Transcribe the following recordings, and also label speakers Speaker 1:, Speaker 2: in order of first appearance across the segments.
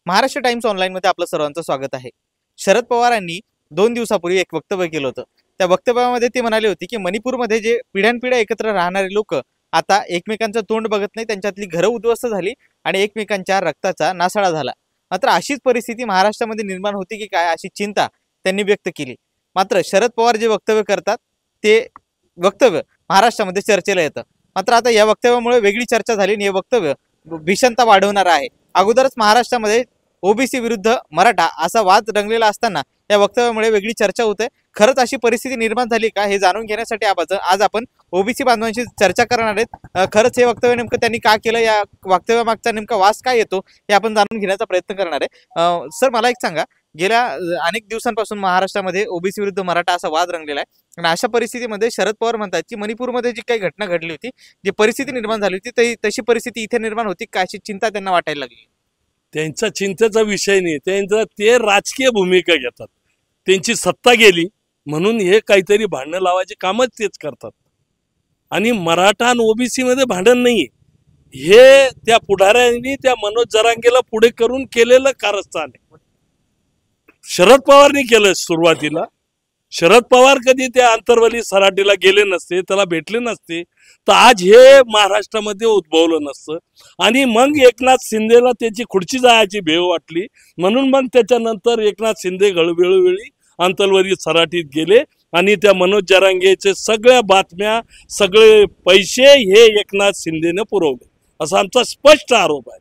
Speaker 1: Maharashtra times ऑनलाईनमध्ये आपलं सर्वांचं स्वागत आहे। शरद पवारांनी 2 दिवसापूर्वी एक वक्तव्य केलं होतं। त्या वक्तव्यामध्ये ते म्हणाले होते की मणिपूरमध्ये जे पिढ्यानपिढ्या एकत्र राहणारे लोक आता एकमेकांचं तोंड बघत नाही, त्यांच्यातली घरं उद्ध्वस्त झाली आणि एकमेकांच्या रक्ताचा नासळा झाला। मात्र अशीच परिस्थिती महाराष्ट्रामध्ये निर्माण होती की काय अशी चिंता त्यांनी व्यक्त केली। मात्र शरद पवार जे वक्तव्य करतात ते वक्तव्य महाराष्ट्रामध्ये चर्चेला येतं। मात्र आता या वक्तव्यामुळे वेगळी चर्चा झाली आणि हे वक्तव्य भीषणता वाढवणार आहे। अगोदरच महाराष्ट्रामध्ये ओबीसी विरुद्ध मराठा असा वाद रंगलेला असताना या वक्तव्यामुळे वेगळी चर्चा होते। खरंच अशी परिस्थिती निर्माण झाली का हे जाणून घेण्यासाठी आज आपण ओबीसी बांधवांशी चर्चा करणार आहेत। खरंच हे वक्तव्य नेमकं त्यांनी का केलं, या वक्तव्यामागचा नेमका वास काय येतो हे आपण जाणून घेण्याचा प्रयत्न करणार आहे। सर, मला एक सांगा, गेल्या अनेक दिवसांपासून महाराष्ट्रामध्ये ओबीसी विरुद्ध मराठा असा वाद रंगलेला आहे आणि अशा परिस्थितीमध्ये शरद पवार म्हणतात की मणिपूरमध्ये जी काही घटना घडली होती, जी परिस्थिती निर्माण झाली होती, तशी परिस्थिती इथे निर्माण होती का अशी चिंता त्यांना वाटायला लागली।
Speaker 2: त्यांचा चिंतेचा विषय नाही, ते राजकीय भूमिका घेतात। त्यांची सत्ता गेली म्हणून हे काहीतरी भांडण लावायचे कामच तेच करतात। आणि मराठा आणि ओबीसी मध्ये भांडण नाही, हे त्या पुढाऱ्यांनी त्या मनोज जरांगेला पुढे करून केलेलं कारस्थान आहे। शरद पवारनी केलं सुरुवातीला। शरद पवार कधी त्या अंतरवली सराटीला गेले नसते, त्याला भेटले नसते, तर आज हे महाराष्ट्रामध्ये उद्भवलं नसतं। आणि मग एकनाथ शिंदेला त्याची खुर्ची जायची भेव वाटली, म्हणून मग त्याच्यानंतर एकनाथ शिंदे वेळोवेळी अंतरवली सराटीत गेले आणि त्या मनोज जरांगेचे सगळ्या बातम्या, सगळे पैसे हे एकनाथ शिंदेने पुरवले, असा आमचा स्पष्ट आरोप आहे।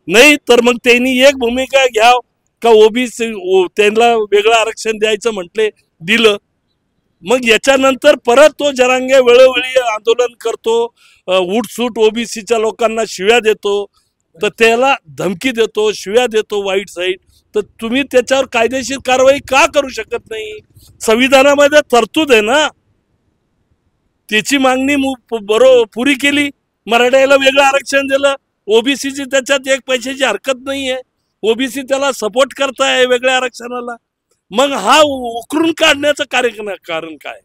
Speaker 2: नाही तर मग त्यांनी एक भूमिका घ्याव का ओबीसी त्यांना वेगळं आरक्षण द्यायचं म्हटले, दिलं। मग याच्यानंतर परत तो जरांगे वेळोवेळी आंदोलन करतो, उठसूट ओबीसीच्या लोकांना शिव्या देतो, तर त्याला धमकी देतो, शिव्या देतो वाईट साईड। तर तुम्ही त्याच्यावर कायदेशीर कारवाई का करू शकत नाही? संविधानामध्ये तरतूद आहे ना, त्याची मागणी पुरी केली, मराठ्याला वेगळं आरक्षण दिलं, ओबीसीची त्याच्यात एक पैशाची हरकत नाहीये, ओबीसी त्याला सपोर्ट करताय वेगळ्या आरक्षणाला। मग हा उकरून काढण्याचं कारण काय?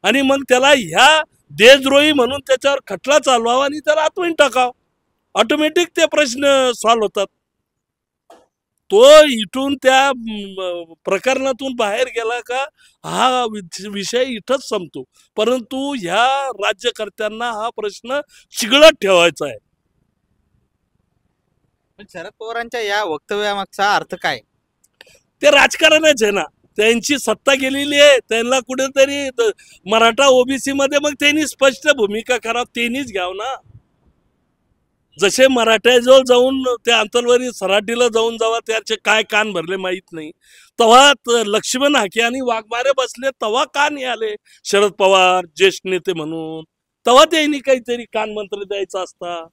Speaker 2: आणि मग त्याला ह्या देशद्रोही म्हणून त्याच्यावर खटला चालवावा आणि त्याला आतून टाकावं, ऑटोमॅटिक ते प्रश्न सॉल्व्ह होतात। तो इथून त्या प्रकरणातून बाहेर गेला का हा विषय इथंच संपतो, परंतु ह्या राज्यकर्त्यांना हा प्रश्न चिघळत ठेवायचा आहे।
Speaker 1: शरद पवारांच्या या वक्तव्यामागचा अर्थ काय?
Speaker 2: ते राजकारणच आहे ना, त्यांची सत्ता गेलेली आहे, त्यांना कुठेतरी मराठा ओबीसी मध्ये मग त्यांनी स्पष्ट भूमिका करावं, त्यांनीच घ्याव ना। जसे मराठ्याजवळ जाऊन त्या अंतरवरी सराटीला जाऊन जावा त्याचे काय कान भरले माहित नाही, तेव्हा लक्ष्मण हाके आणि वाघमारे बसले, तेव्हा का नाही आले शरद पवार ज्येष्ठ नेते म्हणून? तेव्हा त्यांनी काहीतरी कान मंत्र द्यायचा असता।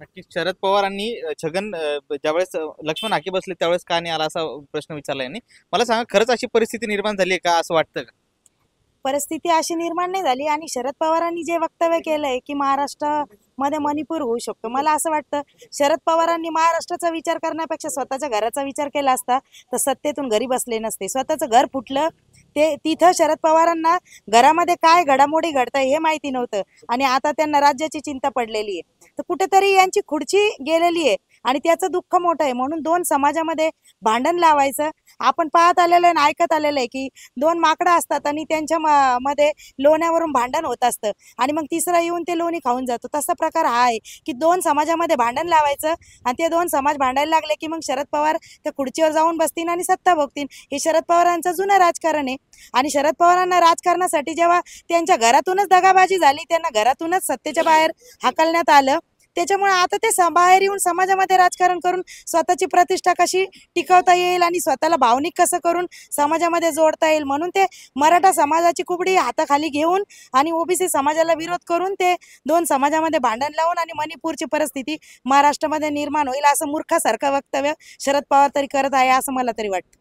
Speaker 1: नक्कीच शरद पवारांनी ज्यावेळेस लक्ष्मण हाके बसले त्यावेळेस का नाही आला असा प्रश्न विचारला यांनी। मला सांगा, खरंच अशी परिस्थिती निर्माण झाली आहे का असं वाटतं का?
Speaker 3: परिस्थिती अशी निर्माण नाही झाली आणि शरद पवारांनी जे वक्तव्य केलंय की महाराष्ट्रामध्ये मणिपूर होऊ शकतो, मला असं वाटतं शरद पवारांनी महाराष्ट्राचा विचार करण्यापेक्षा स्वतःच्या घराचा विचार केला असता तर सत्तेतून घरी बसले नसते। स्वतःचं घर फुटलं, ते तिथं शरद पवारांना घरामध्ये काय घडामोडी घडताय हे माहिती नव्हतं आणि आता त्यांना राज्याची चिंता पडलेली आहे। तर कुठेतरी यांची खुर्ची गेलेली आहे आणि त्याचं दुःख मोठं आहे, म्हणून दोन समाजामध्ये भांडण लावायचं। आपण पाहत आलेलं आहे, ऐकत आलेलं आहे की दोन माकडं असतात आणि त्यांच्या मध्ये लोण्यावरून भांडण होत असतं आणि मग तिसरा येऊन ते लोणी खाऊन जातो। तसा प्रकार हा आहे की दोन समाजामध्ये भांडण लावायचं आणि ते दोन समाज भांडायला लागले की मग शरद पवार त्या खुर्चीवर जाऊन बसतील आणि सत्ता भोगतील। हे शरद पवारांचं जुनं राजकारण आहे आणि शरद पवारांना राजकारणासाठी जेव्हा त्यांच्या घरातूनच दगाबाजी झाली, त्यांना घरातूनच सत्तेच्या बाहेर हाकलण्यात आलं, त्याच्यामुळे आता ते बाहेर येऊन समाजामध्ये राजकारण करून स्वतःची प्रतिष्ठा कशी टिकवता येईल आणि स्वतःला भावनिक कसं करून समाजामध्ये जोडता येईल म्हणून ते मराठा समाजाची कुबडी हाताखाली घेऊन आणि ओबीसी समाजाला विरोध करून ते दोन समाजामध्ये भांडण लावून आणि मणिपूरची परिस्थिती महाराष्ट्रामध्ये निर्माण होईल असं मूर्खासारखं वक्तव्य शरद पवार तरी करत आहे असं मला तरी वाटतं।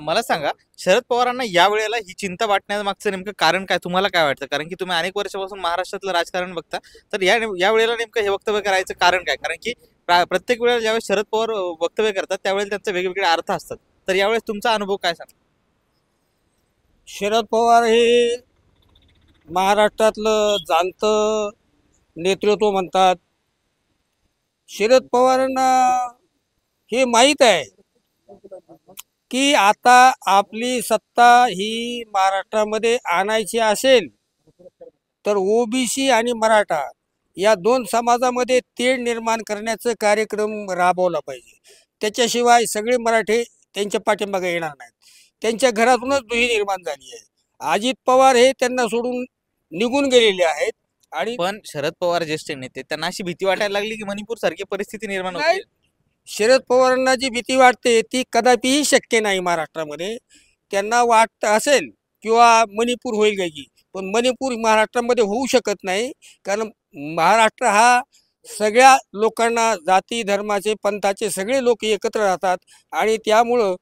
Speaker 1: मला सांगा, शरद पवारांना या वेळेला ही चिंता वाटण्यामागचं नेमकं कारण काय, तुम्हाला काय वाटतं? कारण की तुम्ही अनेक वर्षापासून महाराष्ट्रातलं राजकारण बघता, तर या वेळेला नेमकं हे वक्तव्य करायचं कारण काय? कारण की प्रत्येक वेळेला ज्यावेळेस शरद पवार वक्तव्य करतात त्यावेळेला त्यांचे वेगवेगळे अर्थ असतात, तर यावेळेस तुमचा अनुभव काय सांगा?
Speaker 4: शरद पवार हे महाराष्ट्रातलं जाणतं नेतृत्व म्हणतात। शरद पवारांना हे माहीत आहे की आता आपली सत्ता ही महाराष्ट्रामध्ये आणायची असेल तर ओबीसी आणि मराठा या दोन समाजामध्ये तेढ निर्माण करण्याचा कार्यक्रम राबवला पाहिजे. त्याच्याशिवाय सगळे मराठे त्यांच्या पाठीमागे येणार नाहीत. त्यांच्या घरातूनच दुही निर्माण झाली आहे. अजित पवार हे त्यांना सोडून निघून गेलेले आहेत. आणि
Speaker 1: पण शरद पवार ज्येष्ठ नेते, त्यांना अशी भीती वाटायला लागली की मणिपूर सारखी परिस्थिती निर्माण
Speaker 4: नाही,
Speaker 1: होते.
Speaker 4: शरद पवारांना जी भीती वाटते ती कदापिही शक्य नाही महाराष्ट्रामध्ये. त्यांना वाटत असेल किंवा मणिपूर होईल काय की, पण मणिपूर महाराष्ट्रामध्ये होऊ शकत नाही. कारण महाराष्ट्र हा सगळ्या लोकांना, जाती धर्माचे पंथाचे सगळे लोक एकत्र राहतात आणि त्यामुळं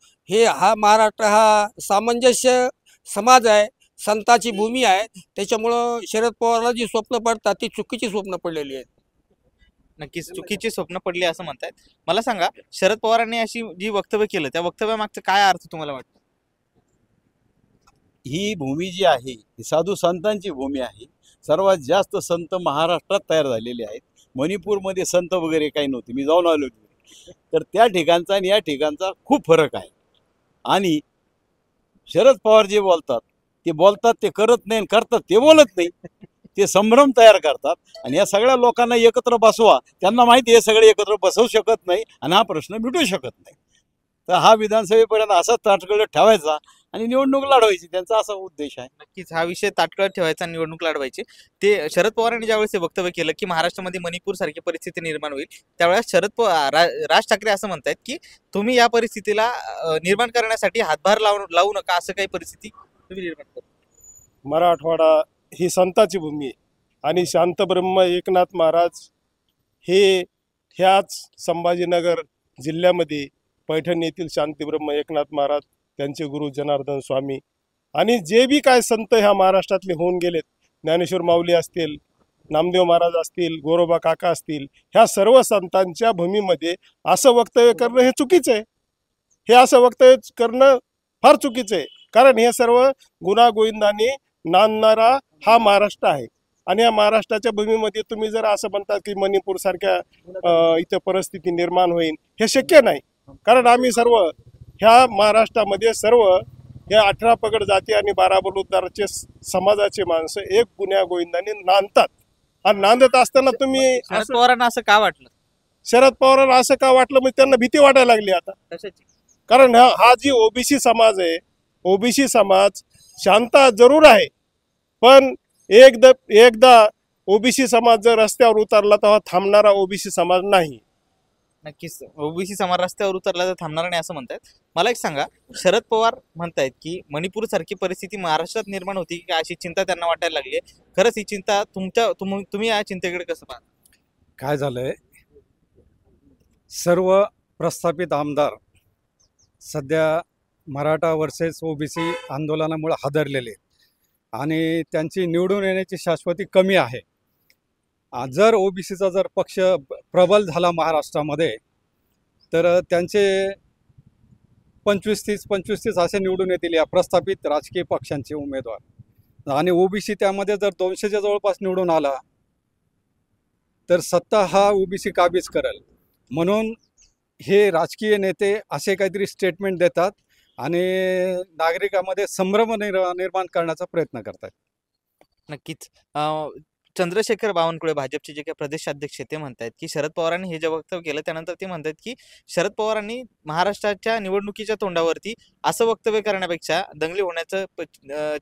Speaker 4: हा महाराष्ट्र हा सामंजस्य समाज आहे, संताची भूमी आहे. त्याच्यामुळं शरद पवारला जी स्वप्न पडतात ती चुकीची स्वप्न पडलेली आहेत.
Speaker 1: नक्कीच चुकीची स्वप्न पडली असं म्हणतायत. मला सांगा, शरद पवारांनी अशी जी वक्तव्य केलं त्या वक्तव्यामागचं काय अर्थ तुम्हाला वाटतं?
Speaker 5: ही भूमी जी आहे ही साधू संतांची भूमी आहे. सर्वात जास्त संत महाराष्ट्रात तयार झालेले आहेत. मणिपूरमध्ये संत वगैरे काही नव्हते, मी जाऊन आलो तिथे. तर त्या ठिकाणचा आणि या ठिकाणचा खूप फरक आहे. आणि शरद पवार जे बोलतात ते करत नाही, करतात ते बोलत नाही. ते संभ्रम तयार करतात आणि या सगळ्या लोकांना एकत्र बसवा. त्यांना माहिती आहे सगळे एकत्र बसवू शकत नाही आणि हा प्रश्न मिटू शकत नाही. तर हा विधानसभेपर्यंत असाच ताटकळत ठेवायचा आणि निवडणूक लढवायची, त्यांचा असा उद्देश आहे.
Speaker 1: नक्कीच हा विषय ताटकळत ठेवायचा, निवडणूक लढवायची. ते शरद पवारांनी ज्यावेळेस हे वक्तव्य केलं की महाराष्ट्रामध्ये मणिपूर सारखी परिस्थिती निर्माण होईल, त्यावेळेस शरद पवार, राज ठाकरे असं म्हणतायत की तुम्ही या परिस्थितीला निर्माण करण्यासाठी हातभार लावू नका, असं काही परिस्थिती तुम्ही निर्माण करा.
Speaker 6: मराठवाडा ही संताची भूमी आहे आणि शांत ब्रह्म एकनाथ महाराज हे ह्याच संभाजीनगर जिल्ह्यामध्ये पैठण येथील शांतीब्रह्म एकनाथ महाराज, त्यांचे गुरु जनार्दन स्वामी आणि जे बी काय संत ह्या महाराष्ट्रातले होऊन गेलेत, ज्ञानेश्वर माऊली असतील, नामदेव महाराज असतील, गोरोबा काका असतील, ह्या सर्व संतांच्या भूमीमध्ये असं वक्तव्य करणं हे चुकीचं आहे. हे असं वक्तव्य करणं फार चुकीचं आहे. कारण हे सर्व गुणागोविंदांनी नांदणारा हा महाराष्ट्र आहे आणि या महाराष्ट्राच्या भूमीमध्ये तुम्ही जर असं म्हणतात की मणिपूर सारख्या इथं परिस्थिती निर्माण होईल, हे शक्य नाही. कारण आम्ही सर्व ह्या महाराष्ट्रामध्ये सर्व हे 18 पगड जाती आणि 12 बलुतेदाराचे समाजाचे माणसं एक गुन्ह्या गोविंदाने नांदतात. आणि नांदत असताना तुम्ही
Speaker 1: शरद पवारांना असं का वाटलं?
Speaker 6: शरद पवारांना असं का वाटलं म्हणजे त्यांना भीती वाटायला लागली आता.
Speaker 1: कशाची?
Speaker 6: कारण हा जी ओबीसी समाज आहे, ओबीसी समाज शांत जरूर आहे, पण एकदा ओबीसी समाज जर रस्त्यावर उतरला तेव्हा थांबणारा ओबीसी समाज नाही.
Speaker 1: नक्कीच ओबीसी समाज रस्त्यावर उतरला तर थांबणार नाही असं म्हणतायत. मला एक सांगा, शरद पवार म्हणतायत की मणिपूर सारखी परिस्थिती महाराष्ट्रात निर्माण होती की अशी चिंता त्यांना वाटायला लागली आहे. खरंच ही चिंता तुम्ही या चिंतेकडे कसं पाहता?
Speaker 7: काय झालंय, सर्व प्रस्थापित आमदार सध्या मराठा वर्सेस ओबीसी आंदोलनामुळे हादरलेले आणि त्यांची निवडून येण्याची शाश्वती कमी आहे. जर ओबीसीचा जर पक्ष प्रबल झाला महाराष्ट्रामध्ये तर त्यांचे 25-30 असे निवडून येतील या प्रस्थापित राजकीय पक्षांचे उमेदवार. आणि ओबीसी त्यामध्ये जर 200च्या जवळपास निवडून आला तर सत्ता हा ओबीसी काबीज करेल. म्हणून हे राजकीय नेते असे काहीतरी स्टेटमेंट देतात आणि नागरिकांमध्ये संभ्रम निर्माण करण्याचा प्रयत्न करतात.
Speaker 1: नक्कीच चंद्रशेखर बावनकुळे भाजपचे जे काही प्रदेशाध्यक्ष ते म्हणतात की शरद पवारांनी हे जे वक्तव्य केलं त्यानंतर ते म्हणतात की शरद पवारांनी महाराष्ट्राच्या निवडणुकीच्या तोंडावरती असं वक्तव्य करण्यापेक्षा दंगली होण्याचं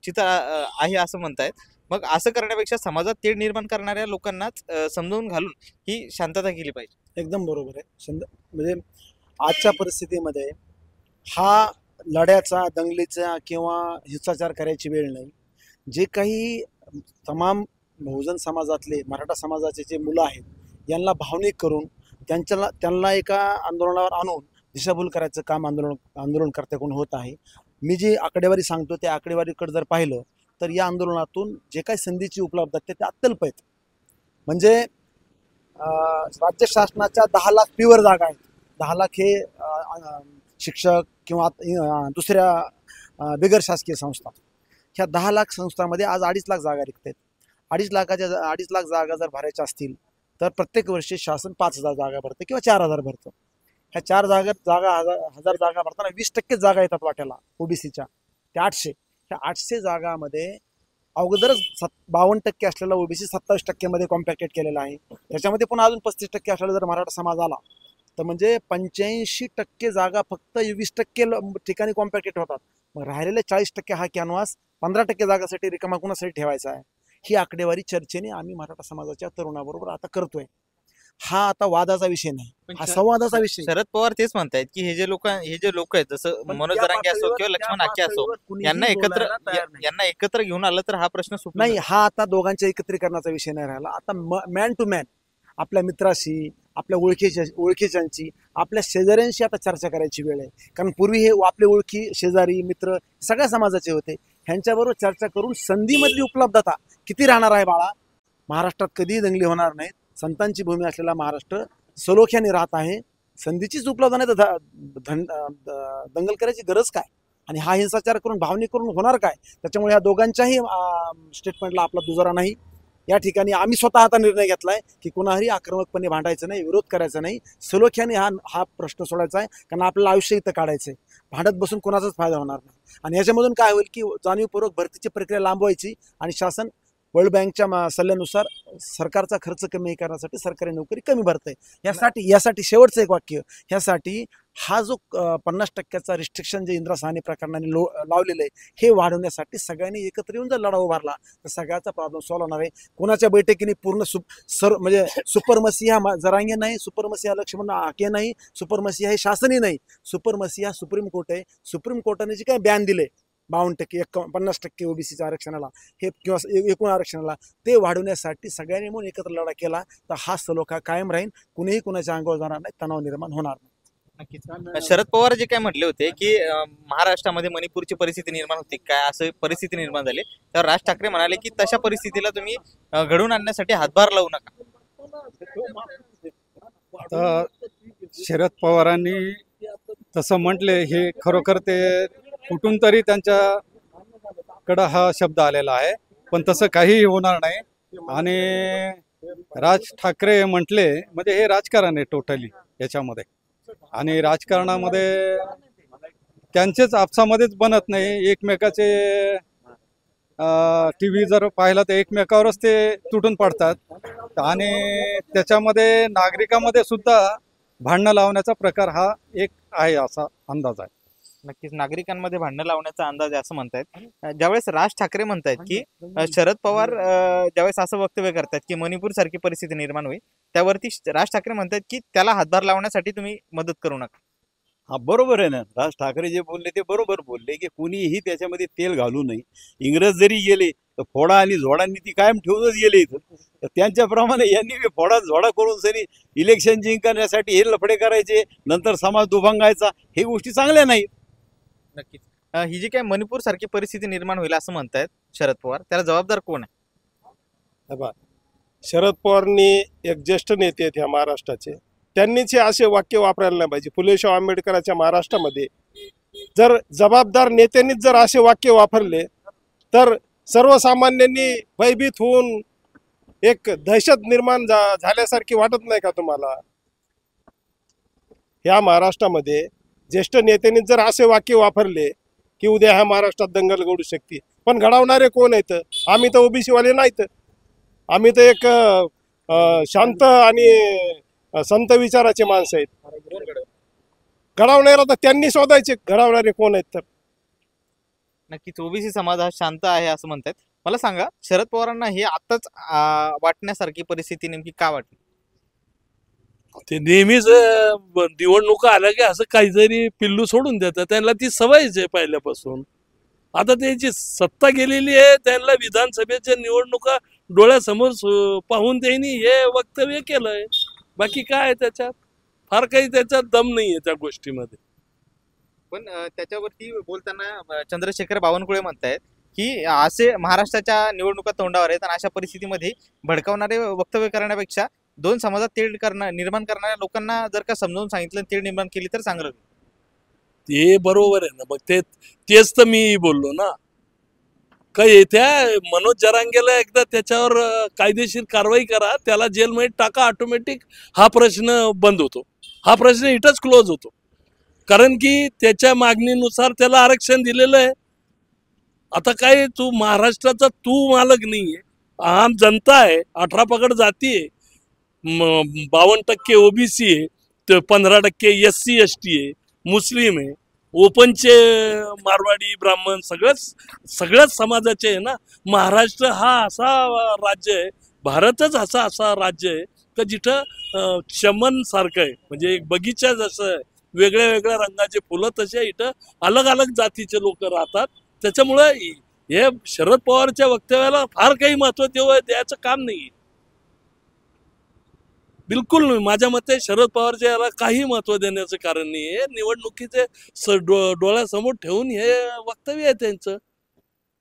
Speaker 1: चित्र आहे असं म्हणतायत. मग असं करण्यापेक्षा समाजात तेढ निर्माण करणाऱ्या लोकांनाच समजावून घालून ही शांतता केली पाहिजे.
Speaker 8: एकदम बरोबर आहे. म्हणजे आजच्या परिस्थितीमध्ये हा लढ्याचा, दंगलीचा किंवा हिंसाचार करायची वेळ नाही. जे काही तमाम बहुजन समाजातले, मराठा समाजाचे जे मुलं आहेत यांना भावनिक करून त्यांना एका आंदोलनावर आणून दिशाभूल करायचं काम आंदोलनकर्त्याकडून होत आहे. मी जी आकडेवारी सांगतो त्या आकडेवारीकडे जर पाहिलं तर या आंदोलनातून जे काही संधीची उपलब्धता ते अत्यल्प आहेत. म्हणजे राज्य शासनाच्या 10 लाख प्युअर जागा आहेत. 10 लाख हे शिक्षक किंवा दुसऱ्या बिगर शासकीय संस्था, ह्या 10 लाख संस्थांमध्ये आज 2.5 लाख जागा रिक्त आहेत. 2.5 लाख जागा जर भरायच्या असतील तर प्रत्येक वर्षी शासन 5,000 जागा भरतं किंवा 4,000 भरतं. ह्या 1000 जागा भरताना 20% जागा येतात वाट्याला ओबीसीच्या. त्या 800, ह्या 800 जागामध्ये अगोदरच 52% असलेला ओबीसी 27% मध्ये कॉम्पॅक्टेड केलेला आहे. त्याच्यामध्ये पण अजून 35% असलेला जर मराठा समाज आला तर म्हणजे 85% जागा फक्त 20% ठिकाणी कॉम्पॅक्टेड होतात. मग राहिलेले 40% हा कॅनव्हास 15% जागासाठी रिकामा कुणासाठी ठेवायचा आहे. ही आकडेवारी चर्चेने आम्ही मराठा समाजाच्या तरुणाबरोबर आता करतोय. हा आता वादाचा विषय नाही, हा संवादाचा विषय.
Speaker 1: शरद पवार तेच म्हणतायत की हे जे लोक आहेत जसं
Speaker 8: पण
Speaker 1: मनोज
Speaker 8: त्या
Speaker 1: जरांगे असो
Speaker 8: पातळीवर-
Speaker 1: किंवा लक्ष्मण
Speaker 8: त्या
Speaker 1: आखे असो,
Speaker 8: पातळीवर कुणीही
Speaker 1: यांना
Speaker 8: बोलायला तयार नाही.
Speaker 1: यांना एकत्र घेऊन आलं तर हा प्रश्न सुटून
Speaker 8: नाही,
Speaker 1: जाईल.
Speaker 8: हा आता दोघांच्या एकत्रीकरणाचा विषय नाही राहिला. आता मॅन टू मॅन आपल्या मित्राशी, आपल्या ओळखीच्यांची, आपल्या शेजाऱ्यांशी आता चर्चा करायची वेळ आहे. कारण पूर्वी हे आपले ओळखी, शेजारी, मित्र सगळ्या समाजाचे होते. ह्यांच्याबरोबर चर्चा करून संधीमधली उपलब्धता किती राहणार आहे बाळा. महाराष्ट्रात कधीही दंगली होणार नाहीत. संतांची भूमी असलेला महाराष्ट्र सलोख्याने राहत आहे. संधीचीच उपलब्ध नाही तर दंगल करायची गरज काय, आणि हा हिंसाचार करून भावनिक करून होणार काय. त्याच्यामुळे या दोघांच्याही स्टेटमेंटला आपला दुजोरा नाही. या ठिकाणी आम्ही स्वतः आता निर्णय घेतलाय की कुणाही आक्रमकपणे भांडायचं नाही, विरोध करायचा नाही, सलोख्याने हा प्रश्न सोडायचा आहे. कारण आपल्याला आयुष्य इथं काढायचंय. भांडत बसून कोणाचाच फायदा होणार नाही. आणि याच्यामधून काय होईल की जाणीवपूर्वक भरतीची प्रक्रिया लांबवायची आणि शासन वर्ल्ड बँकच्या सल्ल्यानुसार सरकारचा खर्च कमी करण्यासाठी सरकारी नोकरी कमी भरतंय. यासाठी शेवटचं एक वाक्य, ह्यासाठी हा जो 50%चा रिस्ट्रिक्शन जे इंदिरा साहनी प्रकरणाने लावलेलं आहे हे वाढवण्यासाठी सगळ्यांनी एकत्र येऊन जर लढा उभारला तर सगळ्याचा प्रॉब्लेम सॉल्व्ह होणार आहे. कोणाच्या बैठकीने पूर्ण म्हणजे सुपरमसिया जरांगे नाही, सुपरमसिया लक्ष्मण आखे नाही, सुपरमसिया हे शासनही नाही, सुपरमसिया सुप्रीम कोर्ट आहे. सुप्रीम कोर्टाने जे काय बॅन दिले 52%, 50% ओबीसीच्या आरक्षणाला हे किंवा एकूण आरक्षणाला, ते वाढवण्यासाठी सगळ्यांनी म्हणून एकत्र लढा केला तर हा सलोखा कायम राहील. कुणीही कुणाच्या अंगावर जाणार नाही, तणाव निर्माण होणार नाही.
Speaker 1: नक्कीच. शरद पवार जे काय म्हटले होते की महाराष्ट्रामध्ये मणिपूरची परिस्थिती निर्माण होती काय, असं परिस्थिती निर्माण झाली, तर राज ठाकरे म्हणाले की तशा परिस्थितीला तुम्ही घडवून आणण्यासाठी हातभार लावू नका.
Speaker 7: आता शरद पवारांनी तसं म्हटले हे खरोखर ते कुठून तरी त्यांच्याकडं हा शब्द आलेला आहे, पण तसं काहीही होणार नाही. आणि राज ठाकरे म्हटले म्हणजे हे राजकारण आहे टोटली याच्यामध्ये, आणि राजकारणामध्ये त्यांचेच आपसामध्येच बनत नाही. एकमेकाचे TV जर पाहिला तर एकमेकावरच ते तुटून पडतात, आणि त्याच्यामध्ये नागरिकांमध्ये सुद्धा भांडणं लावण्याचा प्रकार हा एक आहे असा अंदाज आहे.
Speaker 1: नक्कीच नागरिकांमध्ये भांडणं लावण्याचा अंदाज आहे असं म्हणतायत. ज्यावेळेस राज ठाकरे म्हणतायत की शरद पवार ज्यावेळेस असं वक्तव्य करतात की मणिपूर सारखी परिस्थिती निर्माण होईल, त्यावरती राज ठाकरे म्हणतात की त्याला हातभार लावण्यासाठी तुम्ही मदत करू नका.
Speaker 5: हा बरोबर आहे ना. राज ठाकरे जे बोलले ते बरोबर बोलले की कुणीही त्याच्यामध्ये तेल घालू नये. इंग्रज जरी गेले तर फोडा आणि झोडांनी ती कायम ठेवूनच गेले इथं. तर त्यांच्याप्रमाणे यांनी फोडा झोडा करून सरी इलेक्शन जिंकण्यासाठी हे लफडे करायचे, नंतर समाज दुभंगायचा, हे गोष्टी चांगल्या नाहीत.
Speaker 1: नक्कीच. ही जी काय मणिपूर सारखी परिस्थिती निर्माण होईल असं म्हणतायत शरद पवार, त्याला जबाबदार कोण आहे?
Speaker 6: शरद पवारनी एक ज्येष्ठ नेते आहेत ह्या महाराष्ट्राचे, त्यांनीच हे असे वाक्य वापरायला नाही पाहिजे. फुले शाहू आंबेडकरांच्या महाराष्ट्रामध्ये जर जबाबदार नेत्यांनीच जर असे वाक्य वापरले तर सर्वसामान्यांनी भयभीत होऊन एक दहशत निर्माण झाल्यासारखी वाटत नाही का तुम्हाला? ह्या महाराष्ट्रामध्ये ज्येष्ठ नेत्यांनी जर असे वाक्य वापरले की उद्या ह्या महाराष्ट्रात दंगल घडू शकते, पण घडवणारे कोण आहेत? आम्ही तर ओबीसी वाले नाहीत. आम्ही तर एक शांत आणि संत विचाराचे माणसं आहेत. घडवणारा तर त्यांनी शोधायचे, घडवणारे कोण आहेत तर.
Speaker 1: नक्कीच ओबीसी समाज हा शांत आहे असं म्हणतात. मला सांगा, शरद पवारांना हे आताच वाटण्यासारखी परिस्थिती नेमकी का वाटली?
Speaker 2: ते नेहमीच निवडणुका आल्या की असं काहीतरी पिल्लू सोडून देतात. त्यांना ती सवयच आहे पहिल्यापासून. आता त्यांची सत्ता गेलेली आहे, त्यांना विधानसभेच्या निवडणुका डोळ्यासमोर पाहून त्यांनी हे वक्तव्य केलंय. बाकी काय आहे त्याच्यात? फार काही त्याच्यात दम नाहीये त्या गोष्टीमध्ये.
Speaker 1: पण त्याच्यावरती बोलताना चंद्रशेखर बावनकुळे म्हणतायत की असे महाराष्ट्राच्या निवडणुका तोंडावर आहेत आणि अशा परिस्थितीमध्ये भडकावणारे वक्तव्य करण्यापेक्षा दोन समाजात तेढ निर्माण करणाऱ्या लोकांना जर का समजावून सांगितलं, तेढ निर्माण केली तर चांगलं.
Speaker 2: ते बरोबर आहे ना. मग तेच तर मी बोललो ना, का येत्या मनोज जरांगेला एकदा त्याच्यावर कायदेशीर कारवाई करा, त्याला जेलमध्ये टाका, ऑटोमॅटिक हा प्रश्न बंद होतो, हा प्रश्न इथंच क्लोज होतो. कारण की त्याच्या मागणीनुसार त्याला आरक्षण दिलेलं आहे. आता काय तू महाराष्ट्राचा तू मालक नाहीये, आम जनता आहे, 18 पगड जाती आहे, 52% ओबीसी आहे, 15% SC ST आहे, मुस्लिम आहे, ओपनचे मारवाडी ब्राह्मण सगळ्याच समाजाचे आहे ना. महाराष्ट्र हा असा राज्य आहे, भारतच असा राज्य आहे का जिथं चमन सारखं आहे, म्हणजे एक बगीचा जसं आहे, वेगळ्या वेगळ्या रंगाचे फुलं तसे इथं अलग अलग जातीचे लोक राहतात. त्याच्यामुळे हे शरद पवारच्या वक्तव्याला फार काही महत्व द्यायचं काम नाही, बिलकुल नाही. माझ्या मते शरद पवारच्या याला काही महत्व देण्याचं कारण नाही आहे. निवडणुकीचे डोळ्यासमोर ठेवून हे वक्तव्य आहे त्यांचं.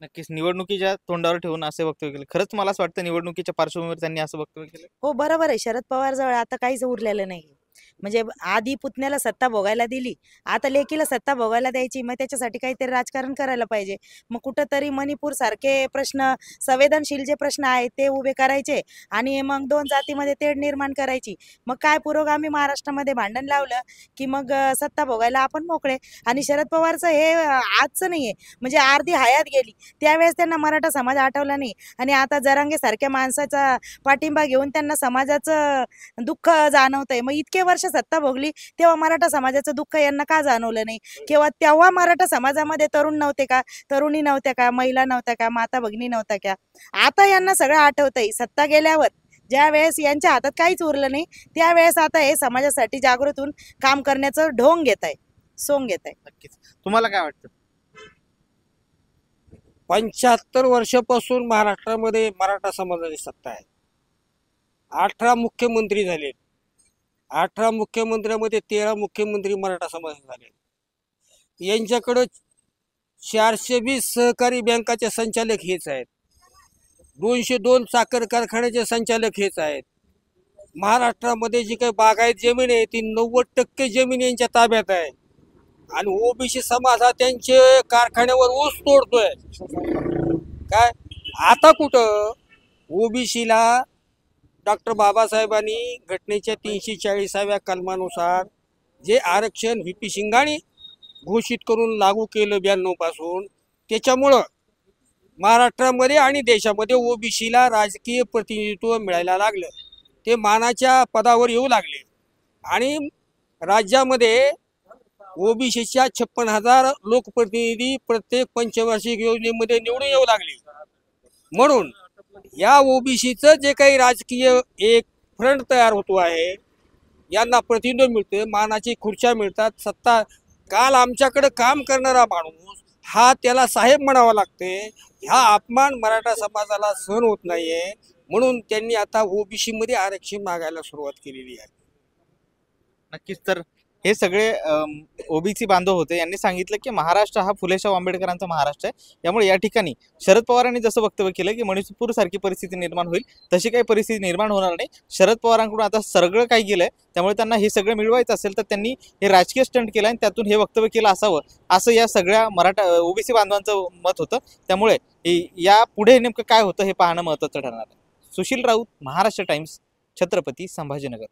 Speaker 1: नक्कीच निवडणुकीच्या तोंडावर ठेवून असे वक्तव्य केले. खरंच मला असं वाटतं निवडणुकीच्या पार्श्वभूमीवर त्यांनी असं वक्तव्य केलं.
Speaker 3: हो बरोबर आहे. शरद पवार जवळ आता काहीच उरलेलं नाही. म्हणजे आधी पुतण्याला सत्ता भोगायला दिली, आता लेकीला सत्ता भोगायला द्यायची. मग त्याच्यासाठी काहीतरी राजकारण करायला पाहिजे. मग कुठंतरी मणिपूर सारखे प्रश्न, संवेदनशील जे प्रश्न आहेत ते उभे करायचे आणि मग 2 जातीमध्ये तेढ निर्माण करायची. मग काय पुरोगामी महाराष्ट्रामध्ये भांडण लावलं की मग सत्ता भोगायला आपण मोकळे. आणि शरद पवारचं हे आजचं नाहीये, म्हणजे अर्धी हयात गेली. त्यावेळेस त्यांना मराठा समाज आठवला नाही आणि आता जरांगे सारख्या माणसाचा पाठिंबा घेऊन त्यांना समाजाचं दुःख जाणवतंय. मग इतके वर्ष सत्ता भोगली, तेव्हा मराठा समाजाचं दुःख यांना का जाणवलं नाही? किंवा तेव्हा मराठा समाजामध्ये तरुण नव्हते का, तरुणी नव्हत्या का, महिला नव्हत्या का, माता भगिनी नव्हत्या का? आता यांना सगळं आठवतंय. सत्ता गेल्यावर ज्या वेळेस यांच्या हातात काहीच उरलं नाही, त्यावेळेस आता हे समाजासाठी जागृत होऊन काम करण्याचं ढोंग घेत आहे, सोंग घेत आहे.
Speaker 1: नक्कीच. तुम्हाला काय वाटतं?
Speaker 4: 75 वर्षापासून महाराष्ट्रामध्ये मराठा समाजाची सत्ता आहे. 18 मुख्यमंत्री झाले. 18 मुख्यमंत्र्यामध्ये 13 मुख्यमंत्री मराठा समाजाचे झाले. यांच्याकडं 420 सहकारी बँकाचे संचालक हेच आहेत. 202 साखर कारखान्याचे संचालक हेच आहेत. महाराष्ट्रामध्ये जी काही बागायत जमीन आहे ती 90% जमीन यांच्या ताब्यात आहे. आणि ओबीसी समाज हा त्यांचे कारखान्यावर ऊस तोडतोय. काय आता कुठं ओबीसीला डॉक्टर बाबासाहेबांनी घटनेच्या 340व्या कलमानुसार जे आरक्षण व्ही.पी. सिंगाणी घोषित करून लागू केलं 92 पासून, त्याच्यामुळं महाराष्ट्रामध्ये आणि देशामध्ये ओबीसीला राजकीय प्रतिनिधित्व मिळायला लागलं. ते मानाच्या पदावर येऊ लागले आणि राज्यामध्ये ओबीसीच्या 56,000 लोकप्रतिनिधी प्रत्येक पंचवार्षिक योजनेमध्ये निवडून येऊ लागले. म्हणून या ओबीसीचं जे काही राजकीय एक फ्रंट तयार होतो आहे, यांना प्रतिनिधित्व मिळते, मानाची खुर्च्या मिळतात, सत्ता. काल आमच्याकडे काम करणारा माणूस हा त्याला साहेब म्हणावा लागते. हा अपमान मराठा समाजाला सहन होत नाहीये. म्हणून त्यांनी आता ओबीसी मध्ये आरक्षण मागायला सुरुवात केलेली आहे.
Speaker 1: नक्कीच. तर हे सगळे ओबीसी बांधव होते. यांनी सांगितलं की महाराष्ट्र हा फुलेशाह आंबेडकरांचा महाराष्ट्र आहे. त्यामुळे या ठिकाणी शरद पवारांनी जसं वक्तव्य केलं की मणिपूर सारखी परिस्थिती निर्माण होईल, तशी काही परिस्थिती निर्माण होणार नाही. शरद पवारांकडून आता सगळं काही गेलंय, त्यामुळे त्यांना हे सगळं मिळवायचं असेल तर त्यांनी हे राजकीय स्टंट केलं आणि त्यातून हे वक्तव्य केलं असावं, असं या सगळ्या मराठा ओबीसी बांधवांचं मत होतं. त्यामुळे या पुढे नेमकं काय होतं हे पाहणं महत्त्वाचं ठरणार आहे. सुशील राऊत, महाराष्ट्र टाइम्स, छत्रपती संभाजीनगर.